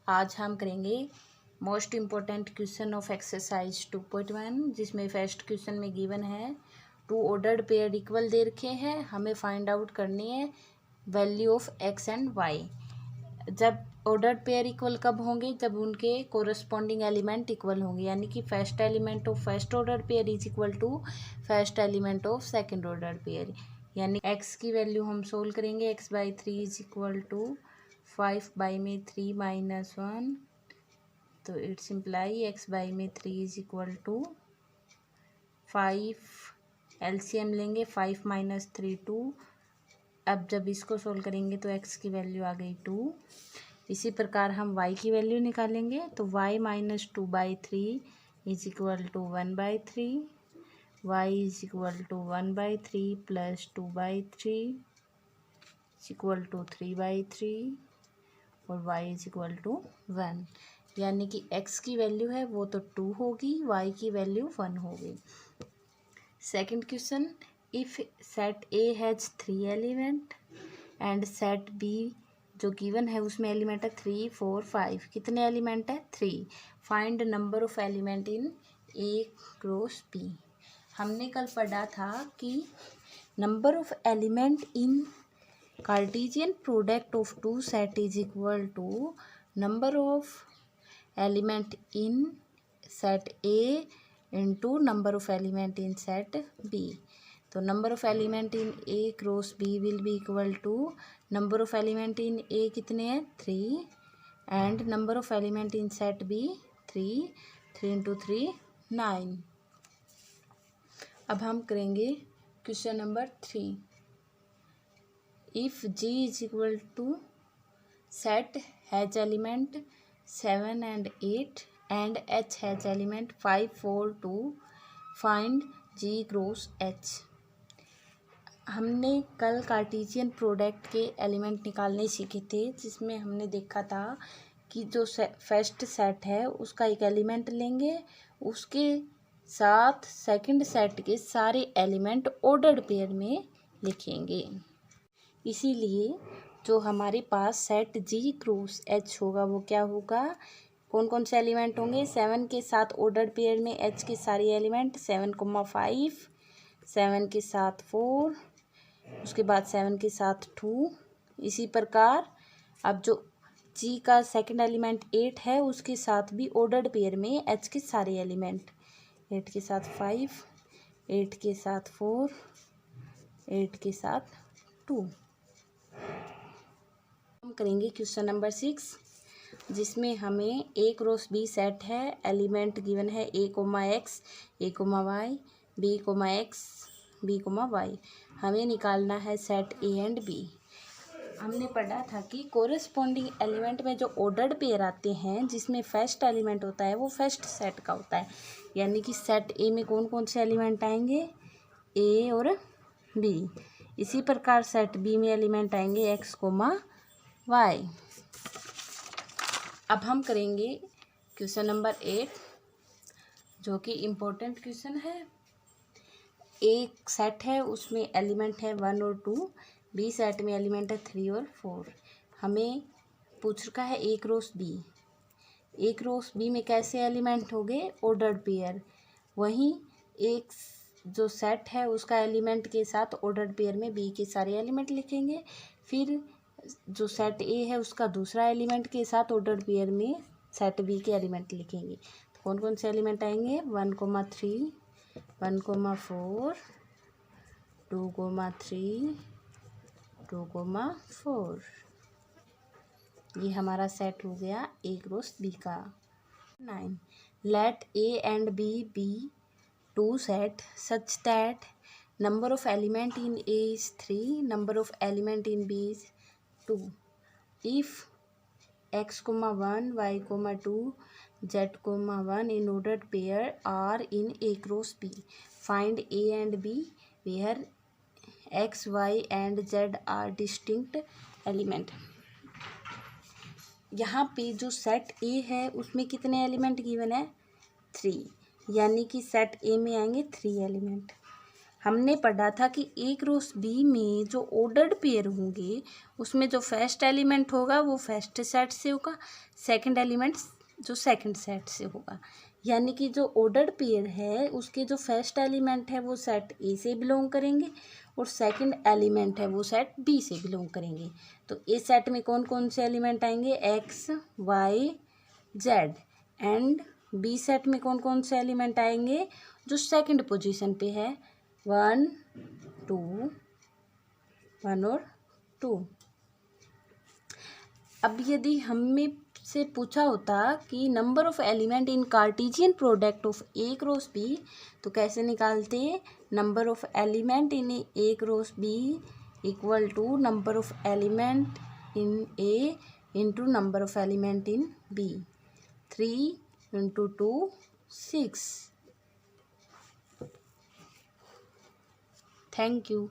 आज हम करेंगे most important question of exercise 2.1 जिसमें फर्स्ट क्वेश्चन में गिवन है टू ऑर्डर्ड पेयर इक्वल दे रखे हैं। हमें फाइंड आउट करनी है value of X and Y. जब ऑर्डर्ड पेयर इक्वल कब होंगे? जब उनके कोरस्पॉन्डिंग एलिमेंट इक्वल होंगे, यानी कि first element of first order pair is equal to first element of second order pair. यानी एक्स की वैल्यू हम सोल्व करेंगे। X by 3 is equal to 5 by में 3 माइनस 1, तो इट्स इम्प्लाई एक्स बाई में 3 इज इक्वल टू 5। एलसीएम लेंगे 5 minus 3 2। अब जब इसको सोल्व करेंगे तो एक्स की वैल्यू आ गई 2। इसी प्रकार हम वाई की वैल्यू निकालेंगे तो Y minus 2 by 3 is equal to 1 by 3। Y is equal to 1 by 3 plus 2 by 3 is equal to 3 by 3 और y इज इक्वल टू 1। यानी कि x की वैल्यू है वो तो 2 होगी, y की वैल्यू 1 होगी। Second question, if set A has 3 element and set B जो गिवन है उसमें एलिमेंट है 3 4 5। कितने एलिमेंट है? 3। Find number of element in A cross B। हमने कल पढ़ा था कि number of element in Cartesian product of two set is equal to number of element in set A into number of element in set B. तो number of element in A cross B will be equal to number of element in A कितने हैं? 3 and number of element in set B 3। 3 into 3 9। अब हम करेंगे question number 3। If G is equal to set has element 7 and 8 and H has element 5 4 2, find G cross H। हमने कल Cartesian product के element निकालने सीखे थे, जिसमें हमने देखा था कि जो फर्स्ट सेट है उसका एक एलिमेंट लेंगे, उसके साथ सेकंड सेट के सारे एलिमेंट ऑर्डर्ड पेयर में लिखेंगे। इसीलिए जो हमारे पास सेट जी क्रॉस एच होगा वो क्या होगा? कौन कौन से एलिमेंट होंगे? 7 के साथ ऑर्डर्ड पेयर में एच के सारे एलिमेंट 7,5, 7 के साथ 4, उसके बाद 7 के साथ 2। इसी प्रकार अब जो जी का सेकंड एलिमेंट 8 है उसके साथ भी ऑर्डर्ड पेयर में एच के सारे एलिमेंट 8 के साथ 5, 8 के साथ 4, 8 के साथ 2। हम करेंगे क्वेश्चन नंबर 6 जिसमें हमें A क्रॉस B सेट है, एलिमेंट गिवन है A comma X, A comma Y, B comma X, B comma Y. हमें निकालना है सेट A एंड B। हमने पढ़ा था कि कोरेस्पॉन्डिंग एलिमेंट में जो ऑर्डर्ड पेयर आते हैं जिसमें फर्स्ट एलिमेंट होता है वो फर्स्ट सेट का होता है। यानी कि सेट A में कौन कौन से एलिमेंट आएंगे? A और B। इसी प्रकार सेट B में एलिमेंट आएंगे एक्स कोमा वाई। अब हम करेंगे क्वेश्चन नंबर 8 जो कि इम्पोर्टेंट क्वेश्चन है। एक सेट है उसमें एलिमेंट है 1 और 2, बी सेट में एलिमेंट है 3 और 4। हमें पूछ रखा है ए क्रॉस बी। ए क्रॉस बी में कैसे एलिमेंट होंगे? Ordered pair. वहीं एक जो सेट है उसका एलिमेंट के साथ ऑर्डर्ड पेयर में बी के सारे एलिमेंट लिखेंगे। फिर जो सेट ए है उसका दूसरा एलिमेंट के साथ ऑर्डर्ड पेयर में सेट बी के एलिमेंट लिखेंगे। तो कौन कौन से एलिमेंट आएंगे? 1,3, 1,4, 2,3, 2,4। ये हमारा सेट हो गया ए क्रॉस बी का। 9 let A and B B two set such that number of element in A is 3, number of element in B is 2. If x, 1, y, 2, z, 1 in ordered pair are in A cross B. Find A and B where x, y and z are distinct element. यहाँ पे जो set A है उसमें कितने element given है? 3। यानी कि set A में आएंगे 3 एलिमेंट। हमने पढ़ा था कि एक रोस बी में जो ऑर्डर्ड पेयर होंगे उसमें जो फर्स्ट एलिमेंट होगा वो फर्स्ट सेट से होगा, सेकंड एलिमेंट जो सेकंड सेट से होगा। यानी कि जो ऑर्डर्ड पेयर है उसके जो फर्स्ट एलिमेंट है वो सेट ए से बिलोंग करेंगे और सेकंड एलिमेंट है वो सेट बी से बिलोंग करेंगे। तो ए सेट में कौन कौन से एलिमेंट आएंगे, X Y Z, and B set में कौन कौन से एलिमेंट आएंगे जो सेकंड पोजीशन पे है, 1 2 1 और 2। अब यदि हमें से पूछा होता कि number of element in cartesian product of A cross B, तो कैसे निकालते, number of element in A cross B equal to number of element in A into number of element in B, 3 × 2 6। Thank you.